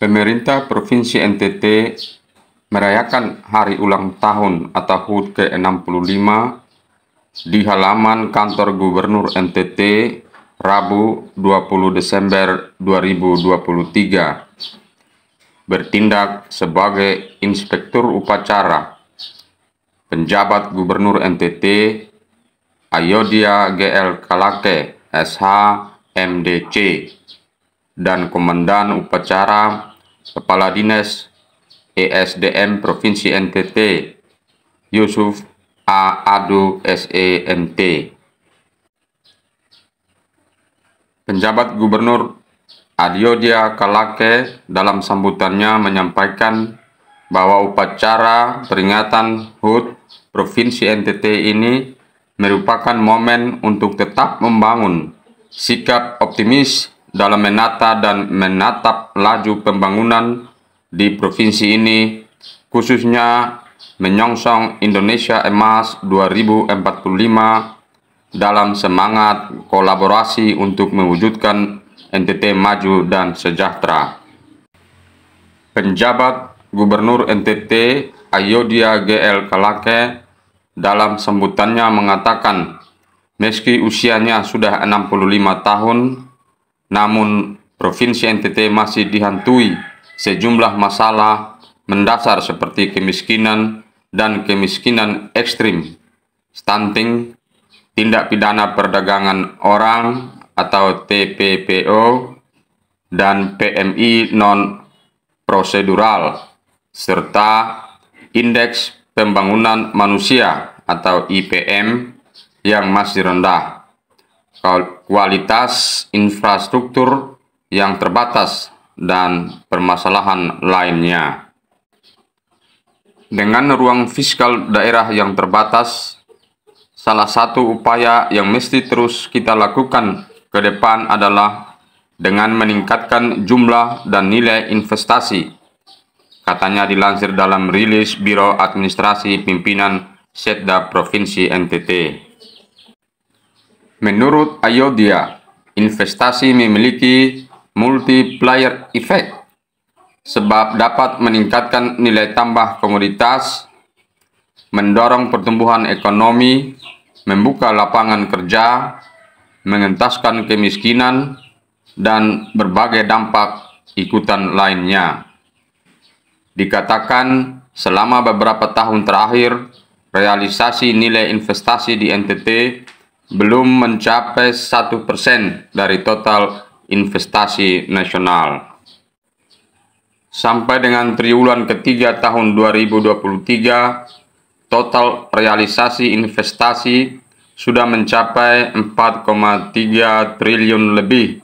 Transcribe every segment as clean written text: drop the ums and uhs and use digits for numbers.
Pemerintah Provinsi NTT merayakan hari ulang tahun atau HUT ke-65 di halaman kantor Gubernur NTT Rabu 20 Desember 2023. Bertindak sebagai Inspektur Upacara, Penjabat Gubernur NTT Ayodhya GL Kalake SH MDC dan Komandan Upacara Kepala Dinas ESDM Provinsi NTT Yusuf A. Adu SEMT. Penjabat Gubernur Ayodhya Kalake dalam sambutannya menyampaikan bahwa upacara peringatan HUT Provinsi NTT ini merupakan momen untuk tetap membangun sikap optimis dalam menata dan menatap laju pembangunan di provinsi ini, khususnya menyongsong Indonesia Emas 2045 dalam semangat kolaborasi untuk mewujudkan NTT maju dan sejahtera. Penjabat Gubernur NTT Ayodhya GL Kalake dalam sambutannya mengatakan, meski usianya sudah 65 tahun, namun Provinsi NTT masih dihantui sejumlah masalah mendasar seperti kemiskinan dan kemiskinan ekstrim, stunting, tindak pidana perdagangan orang atau TPPO, dan PMI non-prosedural, serta Indeks Pembangunan Manusia atau IPM yang masih rendah, kualitas infrastruktur yang terbatas, dan permasalahan lainnya. Dengan ruang fiskal daerah yang terbatas, salah satu upaya yang mesti terus kita lakukan ke depan adalah dengan meningkatkan jumlah dan nilai investasi, katanya dilansir dalam rilis Biro Administrasi Pimpinan Setda Provinsi NTT. Menurut Ayodhya, investasi memiliki multiplier effect sebab dapat meningkatkan nilai tambah komoditas, mendorong pertumbuhan ekonomi, membuka lapangan kerja, mengentaskan kemiskinan, dan berbagai dampak ikutan lainnya. Dikatakan selama beberapa tahun terakhir, realisasi nilai investasi di NTT belum mencapai 1% dari total investasi nasional. Sampai dengan triwulan ketiga tahun 2023, total realisasi investasi sudah mencapai 4,3 triliun lebih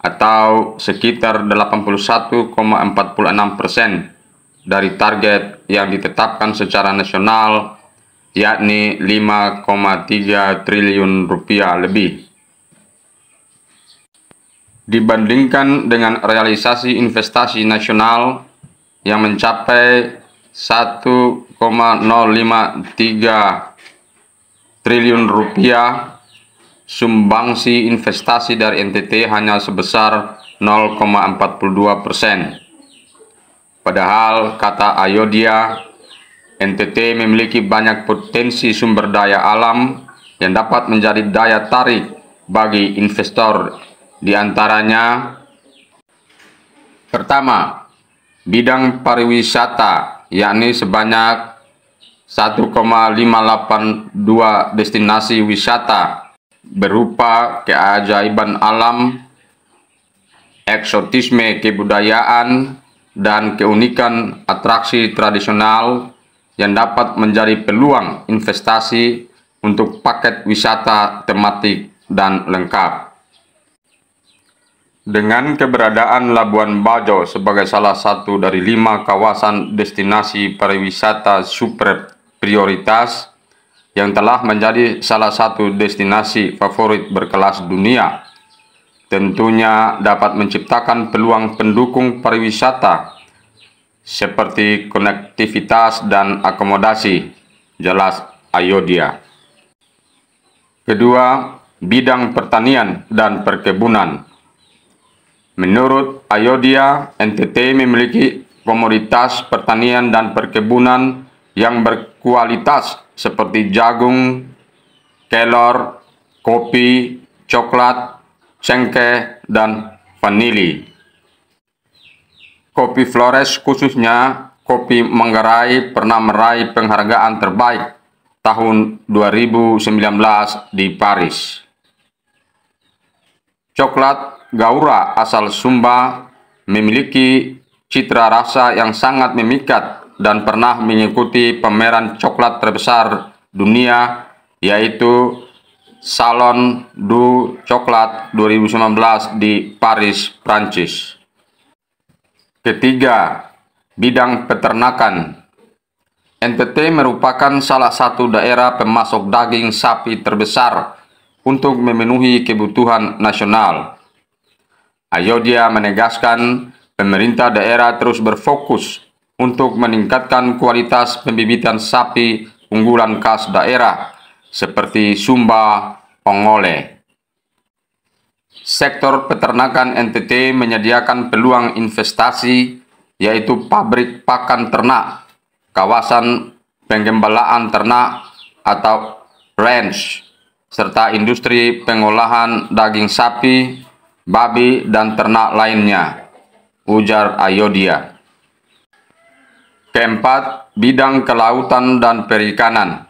atau sekitar 81,46% dari target yang ditetapkan secara nasional, yakni 5,3 triliun rupiah lebih. Dibandingkan dengan realisasi investasi nasional yang mencapai 1,053 triliun rupiah, sumbangsi investasi dari NTT hanya sebesar 0,42%. Padahal, kata Ayodhya, NTT memiliki banyak potensi sumber daya alam yang dapat menjadi daya tarik bagi investor. Di antaranya, pertama, bidang pariwisata, yakni sebanyak 1,582 destinasi wisata berupa keajaiban alam, eksotisme kebudayaan, dan keunikan atraksi tradisional yang dapat menjadi peluang investasi untuk paket wisata tematik dan lengkap. Dengan keberadaan Labuan Bajo sebagai salah satu dari 5 kawasan destinasi pariwisata super prioritas yang telah menjadi salah satu destinasi favorit berkelas dunia, tentunya dapat menciptakan peluang pendukung pariwisata seperti konektivitas dan akomodasi, jelas Ayodhya. Kedua, bidang pertanian dan perkebunan. Menurut Ayodhya, NTT memiliki komoditas pertanian dan perkebunan yang berkualitas seperti jagung, kelor, kopi, coklat, cengkeh, dan vanili. Kopi Flores, khususnya kopi Manggarai, pernah meraih penghargaan terbaik tahun 2019 di Paris. Coklat Gaura asal Sumba memiliki citra rasa yang sangat memikat dan pernah mengikuti pameran coklat terbesar dunia, yaitu Salon du Coklat 2019 di Paris, Prancis. Ketiga, bidang peternakan. NTT merupakan salah satu daerah pemasok daging sapi terbesar untuk memenuhi kebutuhan nasional. Ayodhya menegaskan pemerintah daerah terus berfokus untuk meningkatkan kualitas pembibitan sapi unggulan khas daerah seperti Sumba Ongole. Sektor peternakan NTT menyediakan peluang investasi, yaitu pabrik pakan ternak, kawasan penggembalaan ternak atau ranch, serta industri pengolahan daging sapi, babi, dan ternak lainnya, ujar Ayodhya. Keempat, bidang kelautan dan perikanan.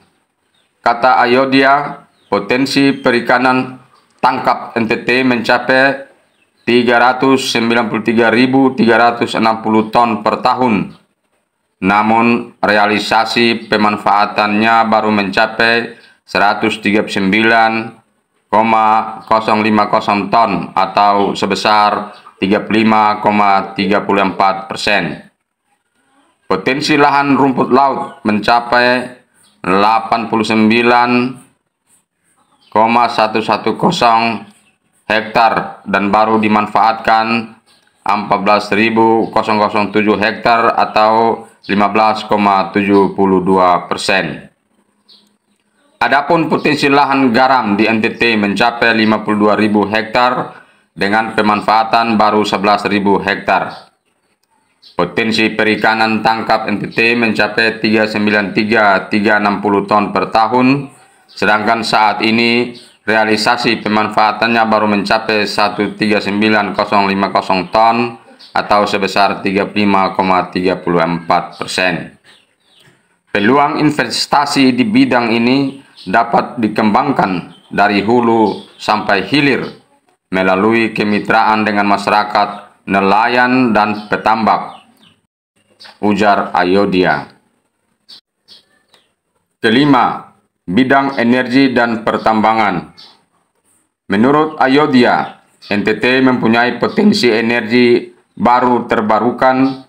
Kata Ayodhya, potensi perikanan tangkap NTT mencapai 393.360 ton per tahun. Namun, realisasi pemanfaatannya baru mencapai 139,050 ton atau sebesar 35,34%. Potensi lahan rumput laut mencapai 89,110 hektar dan baru dimanfaatkan 14.007 hektar atau 15,72%. Adapun potensi lahan garam di NTT mencapai 52.000 hektar dengan pemanfaatan baru 11.000 hektar. Potensi perikanan tangkap NTT mencapai 393.360 ton per tahun, sedangkan saat ini realisasi pemanfaatannya baru mencapai 139.050 ton atau sebesar 35,34%. Peluang investasi di bidang ini dapat dikembangkan dari hulu sampai hilir melalui kemitraan dengan masyarakat, nelayan, dan petambak, ujar Ayodhya. Kelima, bidang energi dan pertambangan. Menurut Ayodhya, NTT mempunyai potensi energi baru terbarukan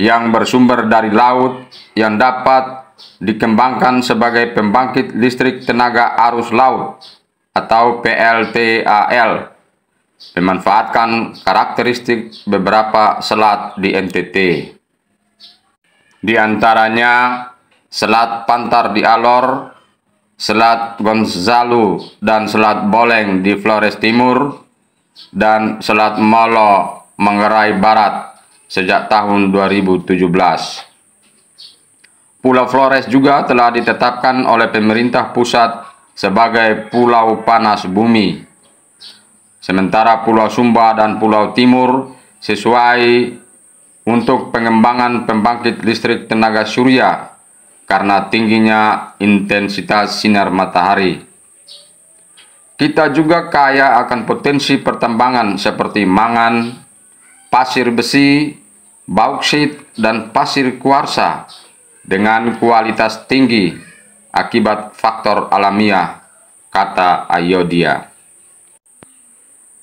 yang bersumber dari laut yang dapat dikembangkan sebagai pembangkit listrik tenaga arus laut atau PLTAL, memanfaatkan karakteristik beberapa selat di NTT. Di antaranya Selat Pantar di Alor, Selat Gonzalo dan Selat Boleng di Flores Timur, dan Selat Molo Manggarai Barat sejak tahun 2017. Pulau Flores juga telah ditetapkan oleh pemerintah pusat sebagai Pulau Panas Bumi. Sementara Pulau Sumba dan Pulau Timur sesuai untuk pengembangan pembangkit listrik tenaga surya karena tingginya intensitas sinar matahari. Kita juga kaya akan potensi pertambangan seperti mangan, pasir besi, bauksit, dan pasir kuarsa dengan kualitas tinggi akibat faktor alamiah, kata Ayodhya.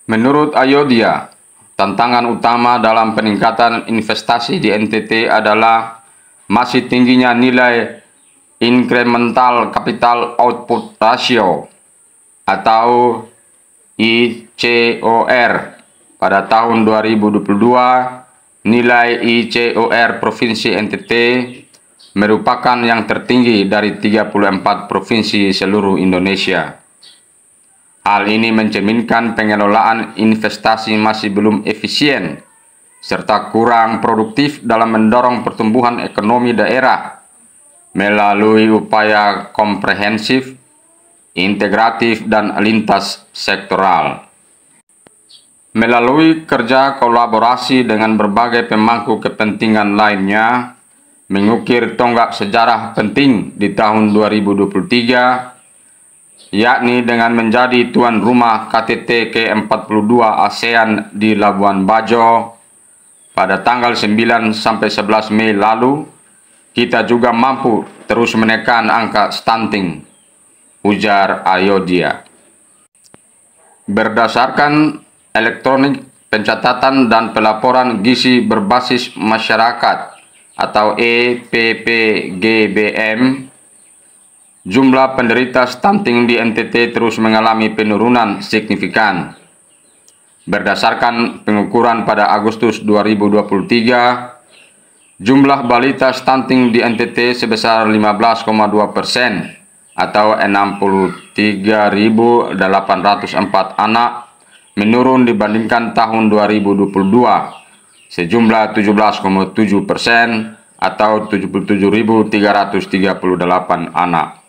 Menurut Ayodhya, tantangan utama dalam peningkatan investasi di NTT adalah masih tingginya nilai incremental capital output ratio atau ICOR. Pada tahun 2022, nilai ICOR Provinsi NTT merupakan yang tertinggi dari 34 provinsi seluruh Indonesia. Hal ini mencerminkan pengelolaan investasi masih belum efisien, serta kurang produktif dalam mendorong pertumbuhan ekonomi daerah melalui upaya komprehensif, integratif, dan lintas sektoral. Melalui kerja kolaborasi dengan berbagai pemangku kepentingan lainnya, mengukir tonggak sejarah penting di tahun 2023, yakni dengan menjadi tuan rumah KTT ke-42 ASEAN di Labuan Bajo pada tanggal 9 sampai 11 Mei lalu, kita juga mampu terus menekan angka stunting, ujar Ayodia. Berdasarkan elektronik pencatatan dan pelaporan gizi berbasis masyarakat atau EPPGBM, jumlah penderita stunting di NTT terus mengalami penurunan signifikan. Berdasarkan pengukuran pada Agustus 2023, jumlah balita stunting di NTT sebesar 15,2% atau 63.804 anak, menurun dibandingkan tahun 2022 sejumlah 17,7% atau 77.338 anak.